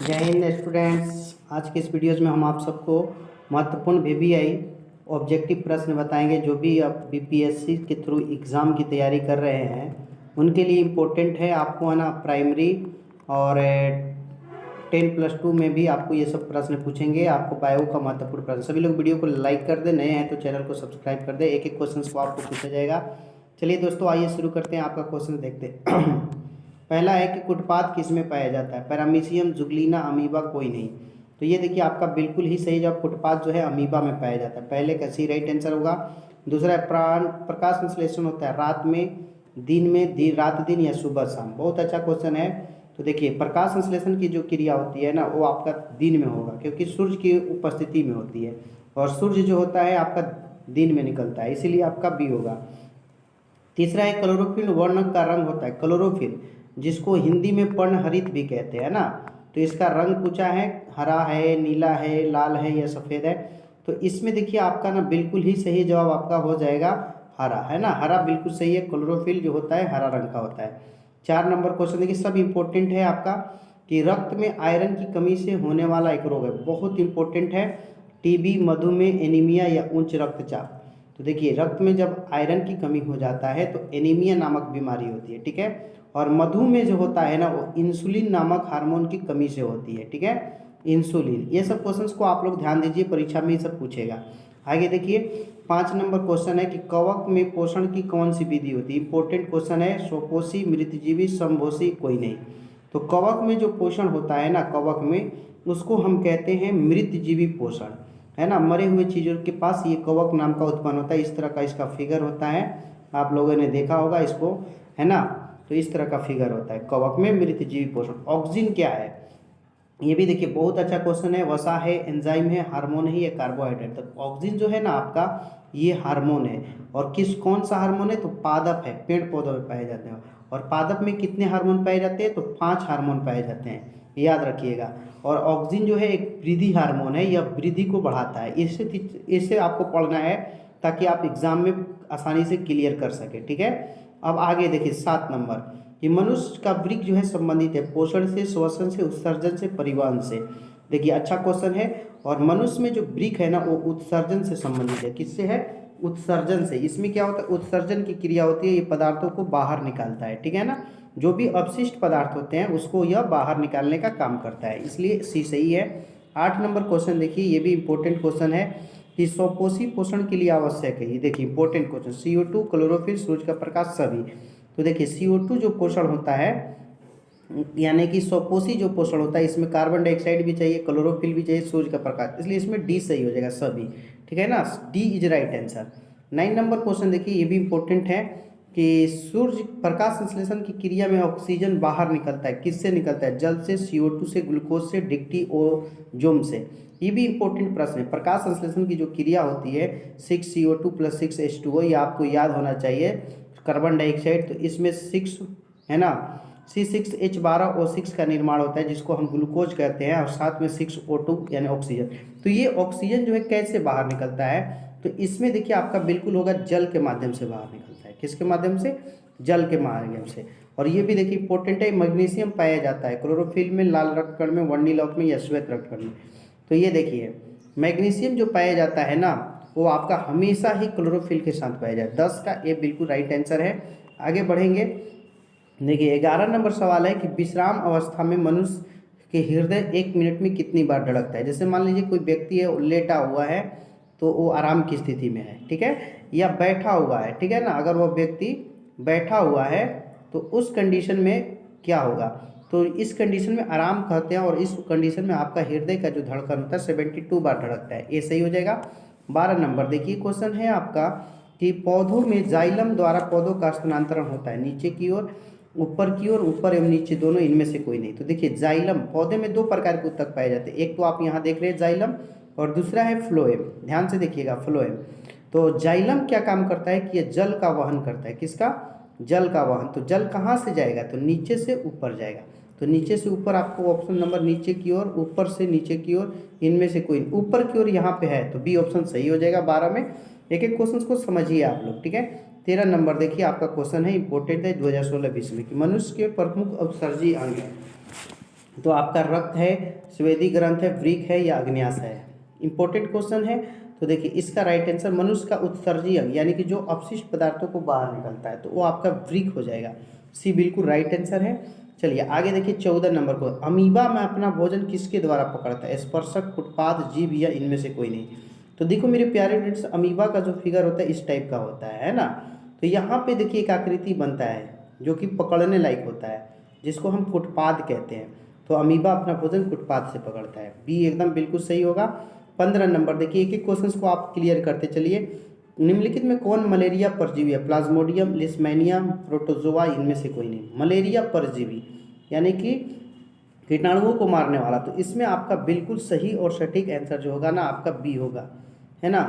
जय हिंद स्टूडेंट्स। आज के इस वीडियोज़ में हम आप सबको महत्वपूर्ण वीवीआई ऑब्जेक्टिव प्रश्न बताएंगे। जो भी आप बीपीएससी के थ्रू एग्ज़ाम की तैयारी कर रहे हैं उनके लिए इम्पोर्टेंट है। आपको है ना प्राइमरी और 10+2 में भी आपको ये सब प्रश्न पूछेंगे। आपको बायो का महत्वपूर्ण प्रश्न। सभी लोग वीडियो को लाइक कर दें, नए हैं तो चैनल को सब्सक्राइब कर दें। एक एक क्वेश्चन को आपको पूछा जाएगा। चलिए दोस्तों, आइए शुरू करते हैं। आपका क्वेश्चन देखते हैं। पहला है कि कुटपाद किस में पाया जाता है? पैरामीशियम, जुगलीना, अमीबा, कोई नहीं। तो ये देखिए आपका बिल्कुल ही सही जवाब कुटपाद जो है अमीबा में पाया जाता है। पहले का सी राइट आंसर होगा। दूसरा है प्रकाश संश्लेषण होता है रात में, दिन में, रात दिन या सुबह शाम। बहुत अच्छा क्वेश्चन है। तो देखिए प्रकाश संश्लेषण की जो क्रिया होती है ना वो आपका दिन में होगा, क्योंकि सूर्य की उपस्थिति में होती है और सूर्य जो होता है आपका दिन में निकलता है, इसीलिए आपका बी होगा। तीसरा है क्लोरोफिल वर्णक का रंग होता है। क्लोरोफिल जिसको हिंदी में पर्णहरित भी कहते हैं ना, तो इसका रंग पूछा है, हरा है, नीला है, लाल है या सफ़ेद है। तो इसमें देखिए आपका ना बिल्कुल ही सही जवाब आपका हो जाएगा हरा, है ना। हरा बिल्कुल सही है। क्लोरोफिल जो होता है हरा रंग का होता है। 4 नंबर क्वेश्चन देखिए, सब इंपॉर्टेंट है आपका कि रक्त में आयरन की कमी से होने वाला एक रोग है। बहुत इंपॉर्टेंट है। टीबी, मधुमेह, एनीमिया या उच्च रक्तचाप। तो देखिए रक्त में जब आयरन की कमी हो जाता है तो एनीमिया नामक बीमारी होती है, ठीक है। और मधुमेह जो होता है ना वो इंसुलिन नामक हार्मोन की कमी से होती है, ठीक है। इंसुलिन, ये सब क्वेश्चंस को आप लोग ध्यान दीजिए, परीक्षा में ये सब पूछेगा। आगे देखिए 5 नंबर क्वेश्चन है कि कवक में पोषण की कौन सी विधि होती है? इंपॉर्टेंट क्वेश्चन है। स्वपोषी, मृतजीवी, समभोषी, कोई नहीं। तो कवक में जो पोषण होता है ना, कवक में, उसको हम कहते हैं मृतजीवी पोषण, है ना। मरे हुए चीज़ों के पास ये कवक नाम का उत्पन्न होता है। इस तरह का इसका फिगर होता है, आप लोगों ने देखा होगा इसको, है ना। तो इस तरह का फिगर होता है कवक में मृतजीवी पोषण। ऑक्सीजन क्या है? ये भी देखिए बहुत अच्छा क्वेश्चन है। वसा है, एंजाइम है, हार्मोन है या कार्बोहाइड्रेट? तो ऑक्सीजन जो है ना आपका ये हार्मोन है। और कौन सा हार्मोन है? तो पादप है, पेड़ पौधों में पाए जाते हैं। और पादप में कितने हार्मोन पाए जाते हैं? तो 5 हार्मोन पाए जाते हैं, याद रखिएगा। और ऑक्सीजन जो है एक वृद्धि हार्मोन है, यह वृद्धि को बढ़ाता है। इससे आपको पढ़ना है ताकि आप एग्जाम में आसानी से क्लियर कर सके, ठीक है। अब आगे देखिए 7 नंबर कि मनुष्य का वृक्क जो है संबंधित है पोषण से, श्वसन से, उत्सर्जन से, परिवहन से। देखिए अच्छा क्वेश्चन है। और मनुष्य में जो वृक्क है ना वो उत्सर्जन से संबंधित है। किससे है? उत्सर्जन से। इसमें क्या होता है? उत्सर्जन की क्रिया होती है, ये पदार्थों को बाहर निकालता है, ठीक है ना। जो भी अपशिष्ट पदार्थ होते हैं उसको यह बाहर निकालने का काम करता है, इसलिए सी सही है। 8 नंबर क्वेश्चन देखिए, ये भी इंपॉर्टेंट क्वेश्चन है कि स्वपोषी पोषण के लिए आवश्यक है। ये देखिए इंपॉर्टेंट क्वेश्चन। CO2, क्लोरोफिल, सूर्य का प्रकाश, सभी। तो देखिए CO2 जो पोषण होता है, यानी कि स्वपोषी जो पोषण होता है, इसमें कार्बन डाइऑक्साइड भी चाहिए, क्लोरोफिल भी चाहिए, सूर्य का प्रकाश, इसलिए इसमें डी सही हो जाएगा, सभी, ठीक है ना। D is right answer. 9 number question देखिए, ये भी इंपॉर्टेंट है कि सूर्य प्रकाश संश्लेषण की क्रिया में ऑक्सीजन बाहर निकलता है। किससे निकलता है? जल से, CO2 से, ग्लूकोज से, डिक्टिओजोम से। ये भी इंपॉर्टेंट प्रश्न है। प्रकाश संश्लेषण की जो क्रिया होती है 6CO2 + 6H2O, ये आपको याद होना चाहिए। कार्बन डाइऑक्साइड, तो इसमें 6 है ना, C6H12O6 का निर्माण होता है जिसको हम ग्लूकोज कहते हैं, और साथ में 6O2 यानी ऑक्सीजन। तो ये ऑक्सीजन जो है कैसे बाहर निकलता है? तो इसमें देखिए आपका बिल्कुल होगा जल के माध्यम से बाहर निकलता है। किसके माध्यम से? जल के माध्यम से। और ये भी देखिए इंपॉर्टेंट है। मैग्नीशियम पाया जाता है क्लोरोफिल में, लाल रक्तकण में, वर्णिलॉक में या श्वेत रक्तकण में। तो ये देखिए मैग्नीशियम जो पाया जाता है ना वो आपका हमेशा ही क्लोरोफिल के साथ पाया जाता है। 10 का ये बिल्कुल राइट आंसर है। आगे बढ़ेंगे। देखिए 11 नंबर सवाल है कि विश्राम अवस्था में मनुष्य के हृदय 1 मिनट में कितनी बार धड़कता है? जैसे मान लीजिए कोई व्यक्ति है, लेटा हुआ है तो वो आराम की स्थिति में है, ठीक है, या बैठा हुआ है, ठीक है ना। अगर वह व्यक्ति बैठा हुआ है तो उस कंडीशन में क्या होगा? तो इस कंडीशन में आराम कहते हैं, और इस कंडीशन में आपका हृदय का जो धड़कन होता है 72 बार धड़कता है। ये सही हो जाएगा। 12 नंबर देखिए क्वेश्चन है आपका कि पौधों में जाइलम द्वारा पौधों का स्थानांतरण होता है नीचे की ओर, ऊपर की ओर, ऊपर एवं नीचे दोनों, इनमें से कोई नहीं। तो देखिए जाइलम पौधे में 2 प्रकार के उत्तक पाए जाते हैं। एक तो आप यहाँ देख रहे हैं जाइलम, और दूसरा है फ्लोएम। ध्यान से देखिएगा, फ्लोएम। तो जाइलम क्या काम करता है कि ये जल का वहन करता है। किसका? जल का वहन। तो जल कहाँ से जाएगा? तो नीचे से ऊपर जाएगा। तो नीचे से ऊपर आपको ऑप्शन नंबर नीचे की ओर, ऊपर से नीचे की ओर, इनमें से कोई ऊपर की ओर यहाँ पे है, तो बी ऑप्शन सही हो जाएगा। 12 में एक एक क्वेश्चन को समझिए आप लोग, ठीक है। 13 नंबर देखिए आपका क्वेश्चन है, इंपॉर्टेंट है 2016-20 में कि मनुष्य के प्रमुख अपसर्जी अंग है। तो आपका रक्त है, स्वेदी ग्रंथ है, वृक्क है या अग्न्याशय है। इंपॉर्टेंट क्वेश्चन है। तो देखिए इसका राइट आंसर मनुष्य का उत्सर्जी अंग यानी कि जो अपशिष्ट पदार्थों को बाहर निकलता है तो वो आपका वृक्क हो जाएगा। सी बिल्कुल राइट आंसर है। चलिए आगे देखिए 14 नंबर को, अमीबा में अपना भोजन किसके द्वारा पकड़ता है? स्पर्शक, फुटपाथ, जीभ या इनमें से कोई नहीं। तो देखो मेरे प्यारे फ्रेंड्स, अमीबा का जो फिगर होता है इस टाइप का होता है ना। तो यहाँ पे देखिए एक आकृति बनता है जो कि पकड़ने लायक होता है, जिसको हम फुटपाथ कहते हैं। तो अमीबा अपना भोजन फुटपाथ से पकड़ता है। बी एकदम बिल्कुल सही होगा। 15 नंबर देखिए, एक एक क्वेश्चन को आप क्लियर करते चलिए। निम्नलिखित में कौन मलेरिया परजीवी है? प्लाज्मोडियम, लिस्मेनिया, प्रोटोजोआ, इनमें से कोई नहीं। मलेरिया परजीवी यानी कि कीटाणुओं को मारने वाला। तो इसमें आपका बिल्कुल सही और सटीक आंसर जो होगा ना आपका बी होगा, है ना।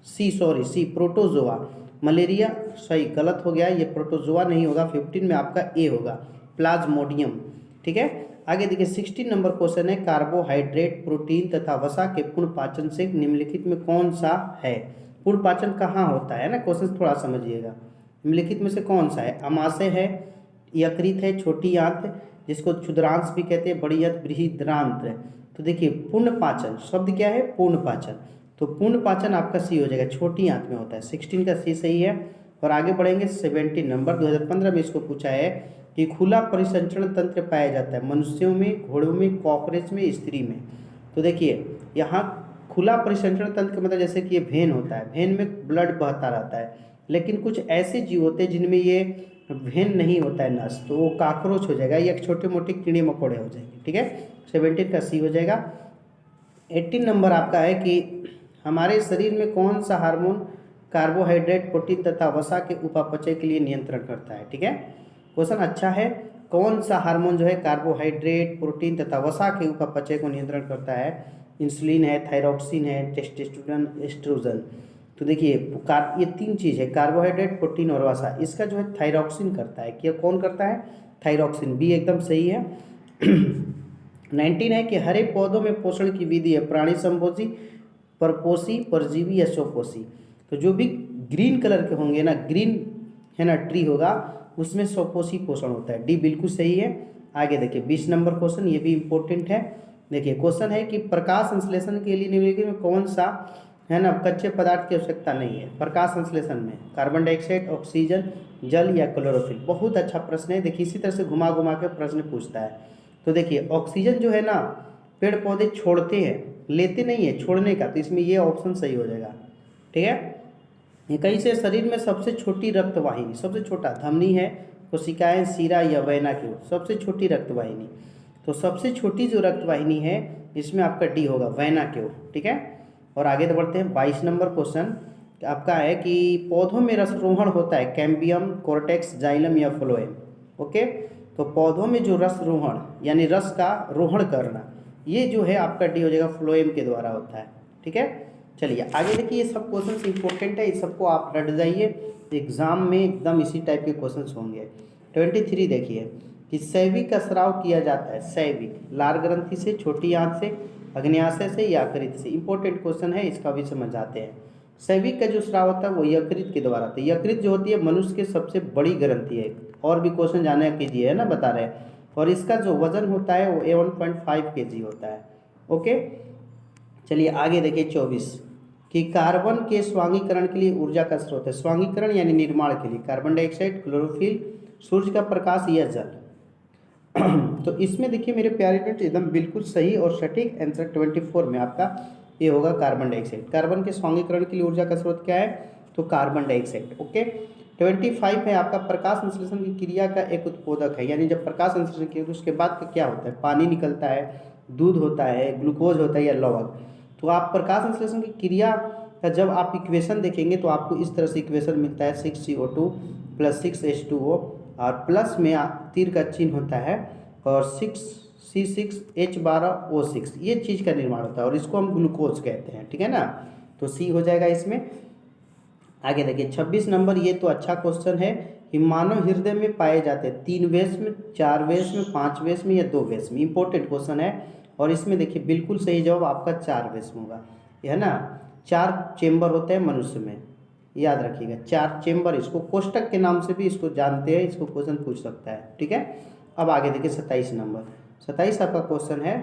सी प्रोटोजोआ। मलेरिया सही, गलत हो गया, ये प्रोटोजोआ नहीं होगा। 15 में आपका ए होगा, प्लाज्मोडियम। ठीक है, आगे देखिए 16 नंबर क्वेश्चन है, कार्बोहाइड्रेट, प्रोटीन तथा वसा के पूर्ण पाचन से निम्नलिखित में कौन सा है? पूर्ण पाचन कहाँ होता है ना, क्वेश्चन थोड़ा समझिएगा। निम्नलिखित में से कौन सा है? अमाशय है, यकृत है, छोटी आंत जिसको क्षुद्रांश भी कहते हैं, बड़ी आंत बृहदांत्र है। तो देखिए पूर्ण पाचन शब्द क्या है? पूर्ण पाचन। तो पूर्ण पाचन आपका सी हो जाएगा, छोटी आंत में होता है। 16 का सी सही है। और आगे बढ़ेंगे 17 नंबर, 2015 में इसको पूछा है कि खुला परिसंचरण तंत्र पाया जाता है मनुष्यों में, घोड़ों में, कॉकरोच में, स्त्री में। तो देखिए यहाँ खुला परिसंचरण तंत्र का मतलब जैसे कि ये वेन होता है, वेन में ब्लड बहता रहता है। लेकिन कुछ ऐसे जीव होते हैं जिनमें ये वेन नहीं होता है, नस, तो वो कॉकरोच हो जाएगा या छोटे मोटे कीड़े मकोड़े हो जाएंगे। ठीक है, 17 का सी हो जाएगा। 18 नंबर आपका है कि हमारे शरीर में कौन सा हार्मोन कार्बोहाइड्रेट, प्रोटीन तथा वसा के उपापचय के लिए नियंत्रण करता है? ठीक है, क्वेश्चन अच्छा है। कौन सा हार्मोन जो है कार्बोहाइड्रेट, प्रोटीन तथा वसा के उपापचय को नियंत्रण करता है? इंसुलिन है, थायरॉक्सिन है, टेस्टोस्टेरोन, एस्ट्रोजन। तो देखिए ये 3 चीज़ है, कार्बोहाइड्रेट, प्रोटीन और वसा। इसका जो है थायरॉक्सिन करता है। क्या कौन करता है? थायरॉक्सिन। बी एकदम सही है। 19 है कि हरे पौधों में पोषण की विधि है प्राणी संभोजी, परपोषी, परजीवी या स्वपोषी। तो जो भी ग्रीन कलर के होंगे ना, ग्रीन है ना ट्री होगा, उसमें स्वपोषी पोषण होता है। डी बिल्कुल सही है। आगे देखिए 20 नंबर क्वेश्चन, ये भी इम्पोर्टेंट है। देखिए क्वेश्चन है कि प्रकाश संश्लेषण के लिए निम्नलिखित में कौन सा है ना कच्चे पदार्थ की आवश्यकता नहीं है? प्रकाश संश्लेषण में कार्बन डाइऑक्साइड, ऑक्सीजन, जल या क्लोरोफिल। बहुत अच्छा प्रश्न है। देखिए इसी तरह से घुमा घुमा के प्रश्न पूछता है। तो देखिए ऑक्सीजन जो है ना पेड़ पौधे छोड़ते हैं, लेते नहीं है, छोड़ने का। तो इसमें ये ऑप्शन सही हो जाएगा। ठीक है, ये कहीं से शरीर में सबसे छोटी रक्तवाहिनी, सबसे छोटा धमनी है, कोशिकाएं, सीरा या वेना की सबसे छोटी रक्तवाहिनी। तो सबसे छोटी जो रक्तवाहिनी है इसमें आपका डी होगा, वेना की। ठीक है, और आगे तो बढ़ते हैं 22 नंबर क्वेश्चन आपका है कि पौधों में रसरोहण होता है, कैम्बियम, कोर्टेक्स, जाइलम या फ्लोएम। ओके, तो पौधों में जो रसरोहण यानी रस का रोहण करना, ये जो है आपका डी हो जाएगा, फ्लोएम के द्वारा होता है। ठीक है, चलिए आगे देखिए, ये सब क्वेश्चन इंपॉर्टेंट है, इस सबको आप रट जाइए, एग्जाम में एकदम इसी टाइप के क्वेश्चन होंगे। 23 देखिए कि सैविक का स्राव किया जाता है, सैविक लार ग्रंथि से, छोटी आंत से, अग्न्याशय से या यकृत से। इंपॉर्टेंट क्वेश्चन है, इसका भी समझ आते हैं। सैविक का जो स्राव होता है वो यकृत के द्वारा होता है। यकृत जो होती है मनुष्य की सबसे बड़ी ग्रंथि है। और भी क्वेश्चन जाने कीजिए, है ना, बता रहे हैं। और इसका जो वजन होता है वो 1.5 kg होता है। ओके, चलिए आगे देखिए 24 कि कार्बन के स्वांगीकरण के लिए ऊर्जा का स्रोत है। स्वांगीकरण यानी निर्माण के लिए कार्बन डाइऑक्साइड, क्लोरोफिल, सूर्य का प्रकाश या जल। तो इसमें देखिए मेरे प्यारे फ्रेंड्स एकदम बिल्कुल सही और सटीक आंसर 24 में आपका ये होगा, कार्बन डाइऑक्साइड। कार्बन के स्वांगीकरण के लिए ऊर्जा का स्रोत क्या है? तो कार्बन डाइऑक्साइड। ओके, 25 है आपका प्रकाश संश्लेषण की क्रिया का एक उत्पादक है। यानी जब प्रकाश संश्लेषण किया तो उसके बाद का क्या होता है? पानी निकलता है, दूध होता है, ग्लूकोज होता है या लवण। तो आप प्रकाश संश्लेषण की क्रिया का जब आप इक्वेशन देखेंगे तो आपको इस तरह से इक्वेशन मिलता है, 6CO2 + 6H2O और प्लस में तीर का चिन्ह होता है और 6C6H12O6, ये चीज़ का निर्माण होता है और इसको हम ग्लूकोज कहते हैं। ठीक है ना, तो सी हो जाएगा इसमें। आगे देखिए 26 नंबर, ये तो अच्छा क्वेश्चन है कि मानव हृदय में पाए जाते हैं 3 वेश में, 4 वेश में, 5 वेश में या 2 वेश में। इंपॉर्टेंट क्वेश्चन है और इसमें देखिए बिल्कुल सही जवाब आपका 4 वेश में होगा, है ना। 4 चेम्बर होते हैं मनुष्य में, याद रखिएगा 4 चेम्बर। इसको कोष्टक के नाम से भी इसको जानते हैं, इसको क्वेश्चन पूछ सकता है। ठीक है, अब आगे देखिए 27 नंबर, 27 आपका क्वेश्चन है।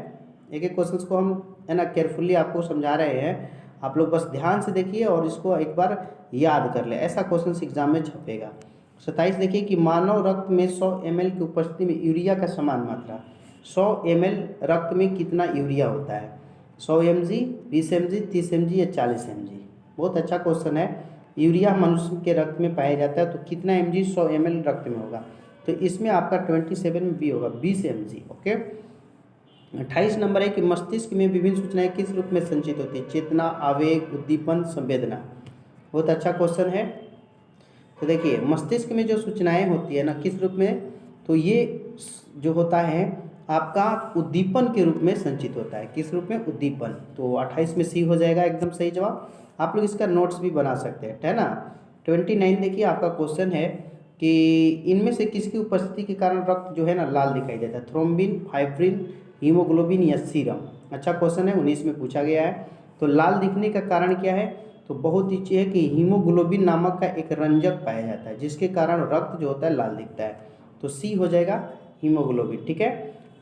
एक एक क्वेश्चन को हम है ना केयरफुली आपको समझा रहे हैं, आप लोग बस ध्यान से देखिए और इसको एक बार याद कर ले, ऐसा क्वेश्चन एग्जाम में छपेगा। 27 देखिए कि मानव रक्त में 100 ml की उपस्थिति में यूरिया का समान मात्रा, 100 ml रक्त में कितना यूरिया होता है? 100 mg, 20 mg, 30 mg या 40 mg? बहुत अच्छा क्वेश्चन है। यूरिया मनुष्य के रक्त में पाया जाता है, तो कितना mg 100 ml रक्त में होगा? तो इसमें आपका 27 में बी होगा, 20 mg। ओके। 28 नंबर है कि मस्तिष्क में विभिन्न सूचनाएं किस रूप में संचित होती है? चेतना, आवेग, उद्दीपन, संवेदना। बहुत अच्छा क्वेश्चन है। तो देखिए मस्तिष्क में जो सूचनाएं होती है ना किस रूप में, तो ये जो होता है आपका उद्दीपन के रूप में संचित होता है। किस रूप में? उद्दीपन। तो 28 में सी हो जाएगा एकदम सही जवाब। आप लोग इसका नोट्स भी बना सकते हैं, है ना। 29 देखिए आपका क्वेश्चन है कि इनमें से किसकी उपस्थिति के कारण रक्त जो है ना लाल दिखाई देता है? थ्रोम्बिन, फाइब्रिन, हीमोग्लोबिन या सीरम? अच्छा क्वेश्चन है, 19 में पूछा गया है। तो लाल दिखने का कारण क्या है? तो बहुत नीचे है कि हीमोग्लोबिन नामक का एक रंजक पाया जाता है जिसके कारण रक्त जो होता है लाल दिखता है। तो सी हो जाएगा हीमोग्लोबिन। ठीक है।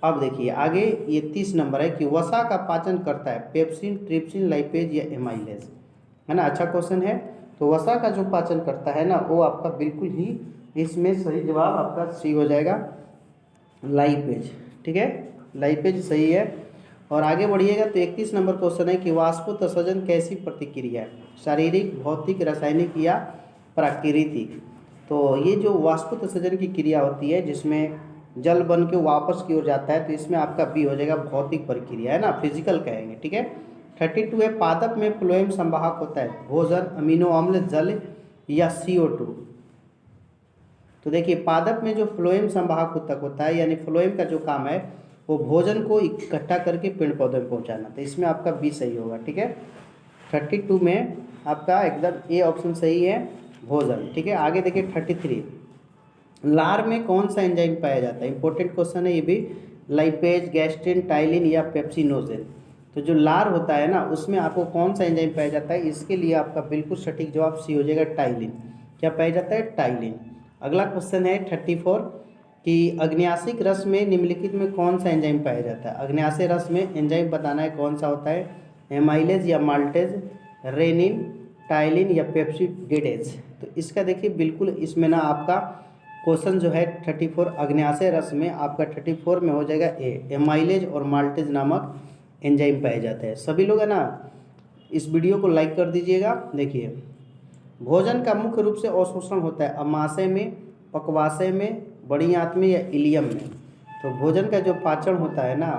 अब देखिए आगे ये 30 नंबर है कि वसा का पाचन करता है पेप्सिन, ट्रिप्सिन, लाइपेज या एमाइलेज? है ना। अच्छा क्वेश्चन है। तो वसा का जो पाचन करता है ना वो आपका बिल्कुल ही इसमें सही जवाब आपका सी हो जाएगा, लाइपेज। ठीक है, लाइपेज सही है। और आगे बढ़िएगा तो 31 नंबर क्वेश्चन है कि वाष्पोत्सर्जन कैसी प्रतिक्रिया है? शारीरिक, भौतिक, रासायनिक या प्राकृतिक? तो ये जो वाष्पोत्सर्जन की क्रिया होती है जिसमें जल बन के वापस की ओर जाता है, तो इसमें आपका बी हो जाएगा, भौतिक प्रक्रिया, है ना, फिजिकल कहेंगे। ठीक है। 32 है पादप में फ्लोएम संवाहक होता है भोजन, अमीनो अम्ल, जल या CO2? तो देखिए पादप में जो फ्लोएम संवाहक ऊतक होता है यानी फ्लोएम का जो काम है वो भोजन को इकट्ठा करके पेड़ पौधे में पहुंचाना, तो इसमें आपका बी सही होगा। ठीक है। 32 में आपका एकदम ए ऑप्शन सही है, भोजन। ठीक है। आगे देखिए 33, लार में कौन सा एंजाइम पाया जाता है? इंपॉर्टेंट क्वेश्चन है ये भी। लाइपेज, गैस्ट्रिन, टाइलिन या पेप्सिनोजेन? तो जो लार होता है ना उसमें आपको कौन सा एंजाइम पाया जाता है? इसके लिए आपका बिल्कुल सटीक जवाब सी हो जाएगा, टाइलिन। क्या पाया जाता है? टाइलिन। अगला क्वेश्चन है 34 कि अग्न्याशिक रस में निम्नलिखित में कौन सा एंजाइम पाया जाता है? अग्न्याशय रस में एंजाइम बताना है कौन सा होता है? एमाइलेज या माल्टेज, रेनिन, टाइलिन या पेप्सिडेडेज? तो इसका देखिए बिल्कुल इसमें ना आपका क्वेश्चन जो है 34 अग्न्याशय रस में आपका 34 में हो जाएगा ए, एमाइलेज और माल्टेज नामक एंजाइम पाए जाते हैं। सभी लोग है ना इस वीडियो को लाइक कर दीजिएगा। देखिए भोजन का मुख्य रूप से अवशोषण होता है अमाशय में, पक्वाशय में, बड़ी आंत में या इलियम में? तो भोजन का जो पाचन होता है ना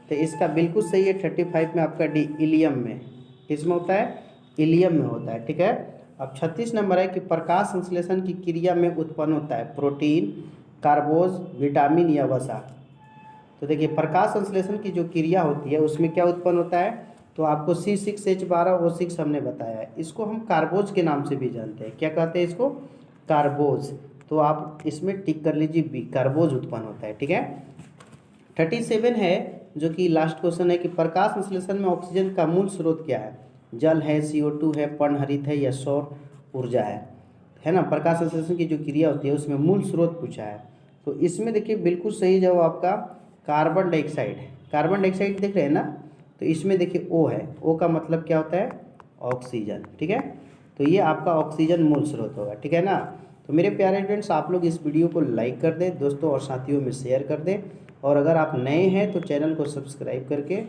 तो इसका बिल्कुल सही है 35 में आपका डी, इलियम में। किसमें होता है? इलियम में होता है। ठीक है। अब 36 नंबर है कि प्रकाश संश्लेषण की क्रिया में उत्पन्न होता है प्रोटीन, कार्बोज, विटामिन या वसा? तो देखिए प्रकाश संश्लेषण की जो क्रिया होती है उसमें क्या उत्पन्न होता है? तो आपको C6H12O6 हमने बताया है, इसको हम कार्बोज के नाम से भी जानते हैं। क्या कहते हैं इसको? कार्बोज। तो आप इसमें टिक कर लीजिए बी, कार्बोज उत्पन्न होता है। ठीक है। 37 है जो कि लास्ट क्वेश्चन है कि प्रकाश संश्लेषण में ऑक्सीजन का मूल स्रोत क्या है? जल है, CO2 है, पर्णहरित है या सौर ऊर्जा है ना। प्रकाश संश्लेषण की जो क्रिया होती है उसमें मूल स्रोत पूछा है, तो इसमें देखिए बिल्कुल सही जवाब आपका कार्बन डाइऑक्साइड है। कार्बन डाइऑक्साइड देख रहे हैं ना, तो इसमें देखिए ओ है, ओ का मतलब क्या होता है? ऑक्सीजन। ठीक है। तो ये आपका ऑक्सीजन मूल स्रोत होगा। ठीक है ना। तो मेरे प्यारे फ्रेंड्स आप लोग इस वीडियो को लाइक कर दें, दोस्तों और साथियों में शेयर कर दें, और अगर आप नए हैं तो चैनल को सब्सक्राइब करके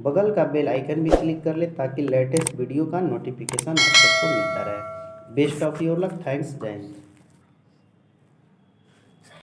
बगल का बेल आइकन भी क्लिक कर ले ताकि लेटेस्ट वीडियो का नोटिफिकेशन आप सबको मिलता रहे। Best of your luck. Thanks. जय हिंद।